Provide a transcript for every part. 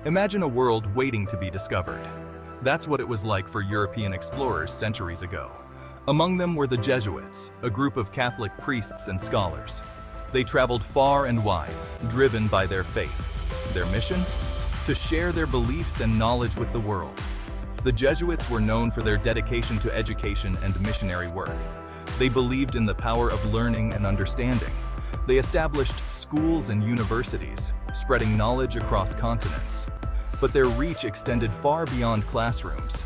Imagine a world waiting to be discovered. That's what it was like for European explorers centuries ago. Among them were the Jesuits, a group of Catholic priests and scholars. They traveled far and wide, driven by their faith. Their mission? To share their beliefs and knowledge with the world. The Jesuits were known for their dedication to education and missionary work. They believed in the power of learning and understanding. They established schools and universities, spreading knowledge across continents. But their reach extended far beyond classrooms.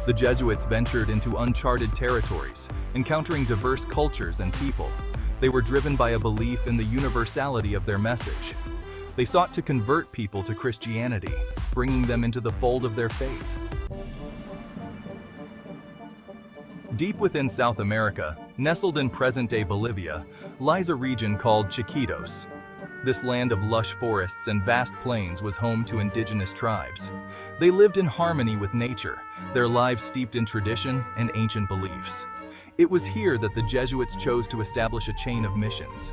The Jesuits ventured into uncharted territories, encountering diverse cultures and people. They were driven by a belief in the universality of their message. They sought to convert people to Christianity, bringing them into the fold of their faith. Deep within South America, nestled in present-day Bolivia, lies a region called Chiquitos. This land of lush forests and vast plains was home to indigenous tribes. They lived in harmony with nature, their lives steeped in tradition and ancient beliefs. It was here that the Jesuits chose to establish a chain of missions.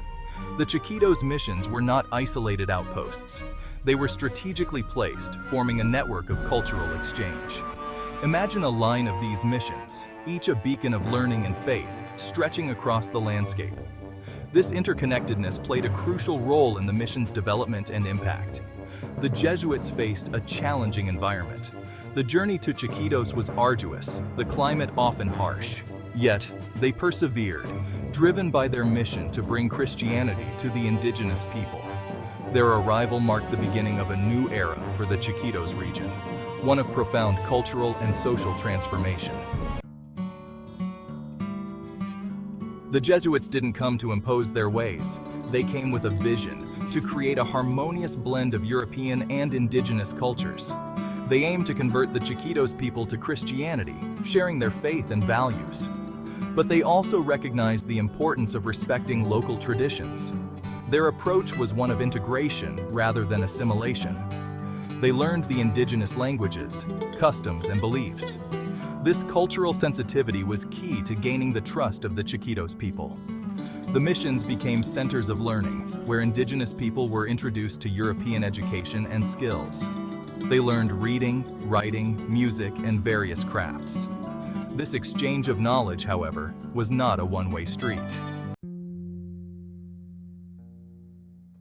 The Chiquitos missions were not isolated outposts. They were strategically placed, forming a network of cultural exchange. Imagine a line of these missions, each a beacon of learning and faith, stretching across the landscape. This interconnectedness played a crucial role in the mission's development and impact. The Jesuits faced a challenging environment. The journey to Chiquitos was arduous, the climate often harsh. Yet, they persevered, driven by their mission to bring Christianity to the indigenous people. Their arrival marked the beginning of a new era for the Chiquitos region, one of profound cultural and social transformation. The Jesuits didn't come to impose their ways. They came with a vision to create a harmonious blend of European and indigenous cultures. They aimed to convert the Chiquitos people to Christianity, sharing their faith and values. But they also recognized the importance of respecting local traditions. Their approach was one of integration rather than assimilation. They learned the indigenous languages, customs, and beliefs. This cultural sensitivity was key to gaining the trust of the Chiquitos people. The missions became centers of learning, where indigenous people were introduced to European education and skills. They learned reading, writing, music, and various crafts. This exchange of knowledge, however, was not a one-way street.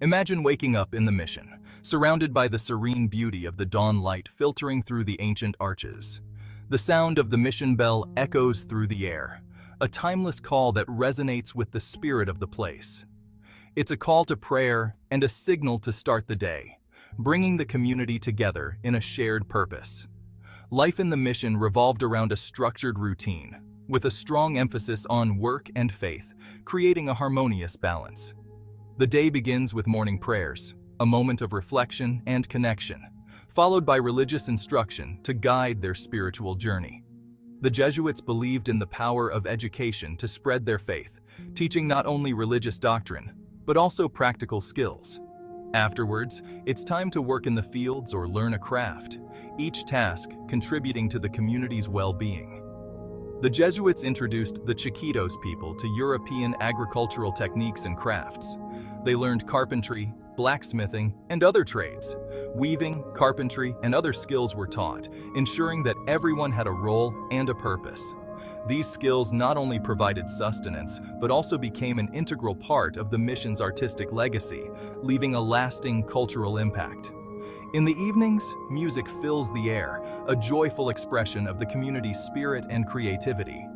Imagine waking up in the mission, surrounded by the serene beauty of the dawn light filtering through the ancient arches. The sound of the mission bell echoes through the air, a timeless call that resonates with the spirit of the place. It's a call to prayer and a signal to start the day, bringing the community together in a shared purpose. Life in the mission revolved around a structured routine, with a strong emphasis on work and faith, creating a harmonious balance. The day begins with morning prayers, a moment of reflection and connection, followed by religious instruction to guide their spiritual journey. The Jesuits believed in the power of education to spread their faith, teaching not only religious doctrine, but also practical skills. Afterwards, it's time to work in the fields or learn a craft, each task contributing to the community's well-being. The Jesuits introduced the Chiquitos people to European agricultural techniques and crafts. They learned carpentry, blacksmithing, and other trades. Weaving, carpentry, and other skills were taught, ensuring that everyone had a role and a purpose. These skills not only provided sustenance, but also became an integral part of the mission's artistic legacy, leaving a lasting cultural impact. In the evenings, music fills the air, a joyful expression of the community's spirit and creativity.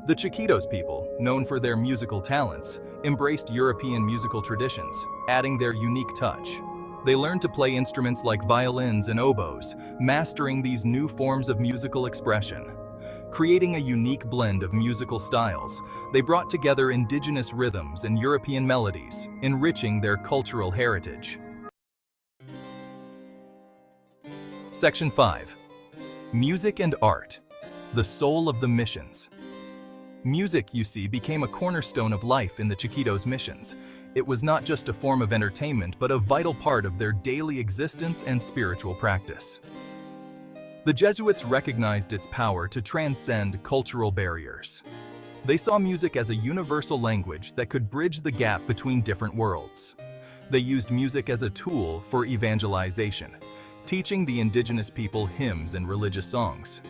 The Chiquitos people, known for their musical talents, embraced European musical traditions, adding their unique touch. They learned to play instruments like violins and oboes, mastering these new forms of musical expression. Creating a unique blend of musical styles, they brought together indigenous rhythms and European melodies, enriching their cultural heritage. Section 5. Music and Art, the soul of the missions. Music, you see, became a cornerstone of life in the Chiquitos missions. It was not just a form of entertainment, but a vital part of their daily existence and spiritual practice. The Jesuits recognized its power to transcend cultural barriers. They saw music as a universal language that could bridge the gap between different worlds. They used music as a tool for evangelization, teaching the indigenous people hymns and religious songs.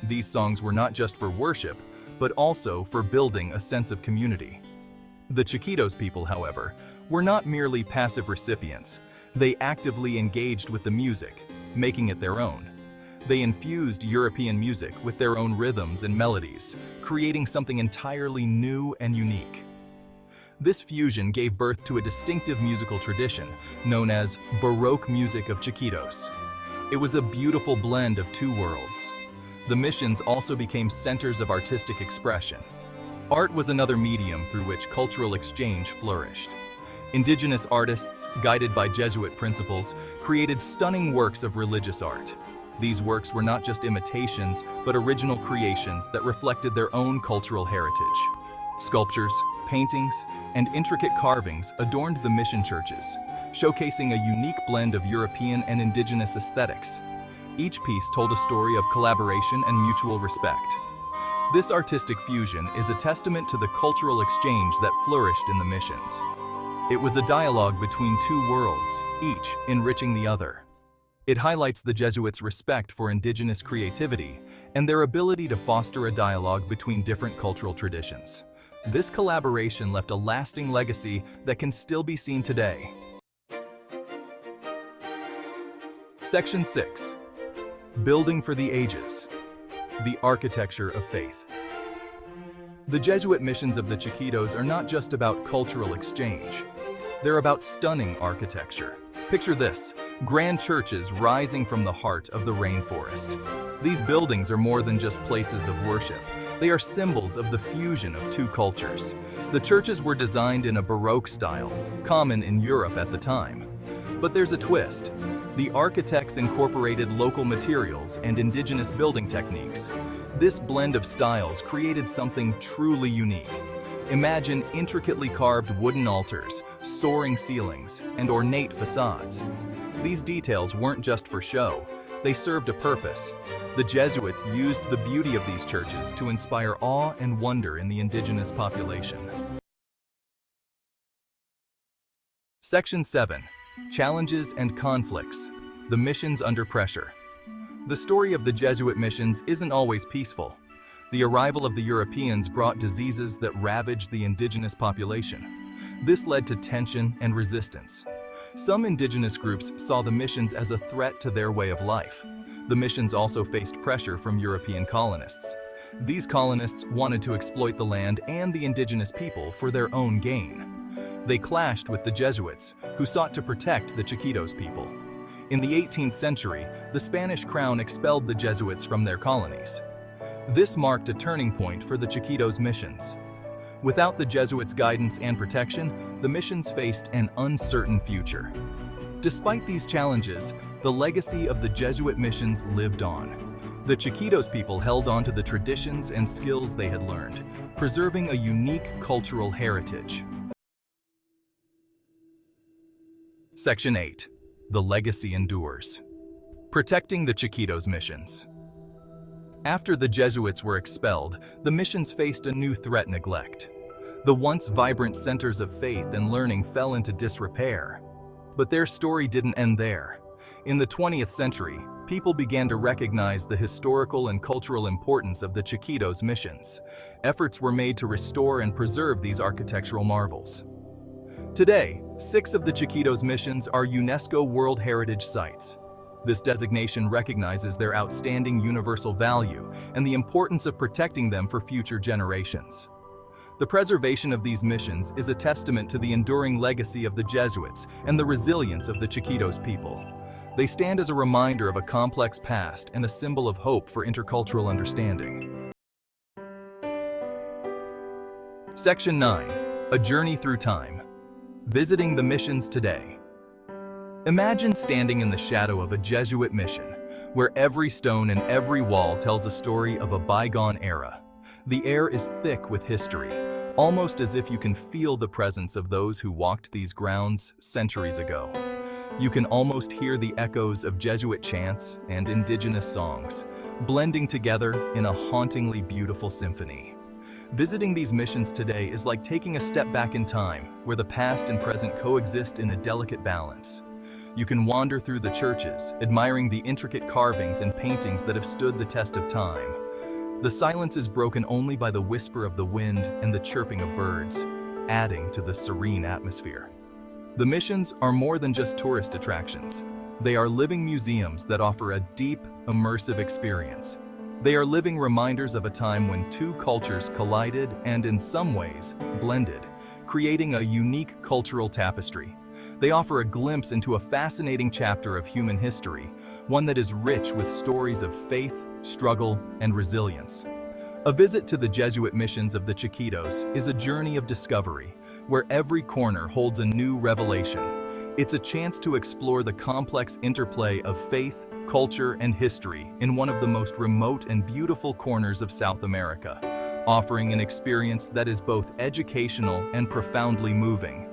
These songs were not just for worship, but also for building a sense of community. The Chiquitos people, however, were not merely passive recipients. They actively engaged with the music, making it their own. They infused European music with their own rhythms and melodies, creating something entirely new and unique. This fusion gave birth to a distinctive musical tradition known as Baroque music of Chiquitos. It was a beautiful blend of two worlds. The missions also became centers of artistic expression. Art was another medium through which cultural exchange flourished. Indigenous artists, guided by Jesuit principles, created stunning works of religious art. These works were not just imitations, but original creations that reflected their own cultural heritage. Sculptures, paintings, and intricate carvings adorned the mission churches, showcasing a unique blend of European and indigenous aesthetics. Each piece told a story of collaboration and mutual respect. This artistic fusion is a testament to the cultural exchange that flourished in the missions. It was a dialogue between two worlds, each enriching the other. It highlights the Jesuits' respect for indigenous creativity and their ability to foster a dialogue between different cultural traditions. This collaboration left a lasting legacy that can still be seen today. Section 6. Building for the Ages. The Architecture of Faith. The Jesuit missions of the Chiquitos are not just about cultural exchange. They're about stunning architecture. Picture this: grand churches rising from the heart of the rainforest. These buildings are more than just places of worship. They are symbols of the fusion of two cultures. The churches were designed in a Baroque style, common in Europe at the time. But there's a twist. The architects incorporated local materials and indigenous building techniques. This blend of styles created something truly unique. Imagine intricately carved wooden altars, soaring ceilings, and ornate facades. These details weren't just for show. They served a purpose. The Jesuits used the beauty of these churches to inspire awe and wonder in the indigenous population. Section 7. Challenges and conflicts. The missions under pressure. The story of the Jesuit missions isn't always peaceful. The arrival of the Europeans brought diseases that ravaged the indigenous population. This led to tension and resistance. Some indigenous groups saw the missions as a threat to their way of life. The missions also faced pressure from European colonists. These colonists wanted to exploit the land and the indigenous people for their own gain. They clashed with the Jesuits, who sought to protect the Chiquitos people. In the 18th century, the Spanish crown expelled the Jesuits from their colonies. This marked a turning point for the Chiquitos missions. Without the Jesuits' guidance and protection, the missions faced an uncertain future. Despite these challenges, the legacy of the Jesuit missions lived on. The Chiquitos people held on to the traditions and skills they had learned, preserving a unique cultural heritage. Section 8. The legacy endures. Protecting the Chiquitos missions. After the Jesuits were expelled, the missions faced a new threat: neglect. The once vibrant centers of faith and learning fell into disrepair. But their story didn't end there. In the 20th century, people began to recognize the historical and cultural importance of the Chiquitos missions. Efforts were made to restore and preserve these architectural marvels. Today, 6 of the Chiquitos missions are UNESCO World Heritage sites. This designation recognizes their outstanding universal value and the importance of protecting them for future generations. The preservation of these missions is a testament to the enduring legacy of the Jesuits and the resilience of the Chiquitos people. They stand as a reminder of a complex past and a symbol of hope for intercultural understanding. Section 9. A journey through time. Visiting the missions today. Imagine standing in the shadow of a Jesuit mission, where every stone and every wall tells a story of a bygone era. The air is thick with history, almost as if you can feel the presence of those who walked these grounds centuries ago. You can almost hear the echoes of Jesuit chants and indigenous songs, blending together in a hauntingly beautiful symphony. Visiting these missions today is like taking a step back in time, where the past and present coexist in a delicate balance. You can wander through the churches, admiring the intricate carvings and paintings that have stood the test of time. The silence is broken only by the whisper of the wind and the chirping of birds, adding to the serene atmosphere. The missions are more than just tourist attractions. They are living museums that offer a deep, immersive experience. They are living reminders of a time when two cultures collided and, in some ways, blended, creating a unique cultural tapestry. They offer a glimpse into a fascinating chapter of human history, one that is rich with stories of faith, struggle, and resilience. A visit to the Jesuit Missions of the Chiquitos is a journey of discovery, where every corner holds a new revelation. It's a chance to explore the complex interplay of faith, culture, and history in one of the most remote and beautiful corners of South America, offering an experience that is both educational and profoundly moving.